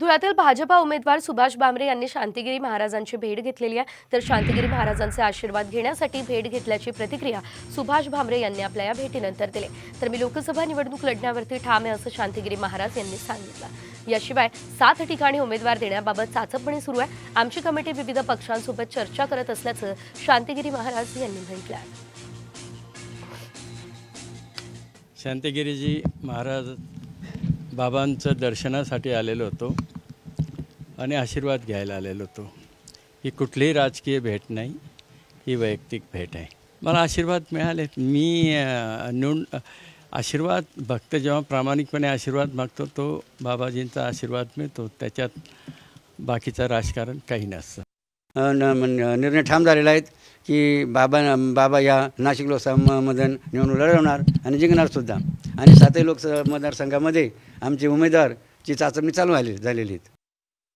धुळ्यातील भाजपा उमेदवार सुभाष भामरे यांनी शांतिगिरी महाराजांची भेट घेतलेली आहे। तर शांतिगिरी महाराजांचे आशीर्वाद घेण्यासाठी भेट घेतल्याची प्रतिक्रिया सुभाष भामरे यांनी आपल्या या भेटीनंतर दिली। तर मी लोकसभा निवडणूक लढण्यावरती ठाम आहे असं शांतिगिरी महाराज यांनी सांगितलं। याशिवाय 7 ठिकाणी उमेदवार देण्याबाबत चाचपणी सुरू आहे। आमची कमिटी विविध पक्षांसोबत चर्चा करत असल्याचं शांतिगिरी महाराज यांनी म्हटलं आहे। शांतिगिरीजी महाराज बाबांचं दर्शनासाठी आलेलो होतो आणि आशीर्वाद घ्यायला आलेलो होतो। ही कुठलीही राजकीय भेट नाही, ही वैयक्तिक भेट आहे। मला आशीर्वाद मिळाले। मी आशीर्वाद भक्त जेव्हा प्रामाणिकपणे आशीर्वाद मागतो तो बाबाजींचा आशीर्वाद मिळतो, त्याच्यात बाकीचं राजकारण काही नसतं। निर्णय ठाम झालेला आहे की बाबा या नाशिक लोकसभामधून निवडणूक लढवणार आणि जिंकणार सुद्धा। आणि 7 लोकसभा मतदारसंघामध्ये आमचे उमेदवारची चाचणी चालू झालेली आहेत।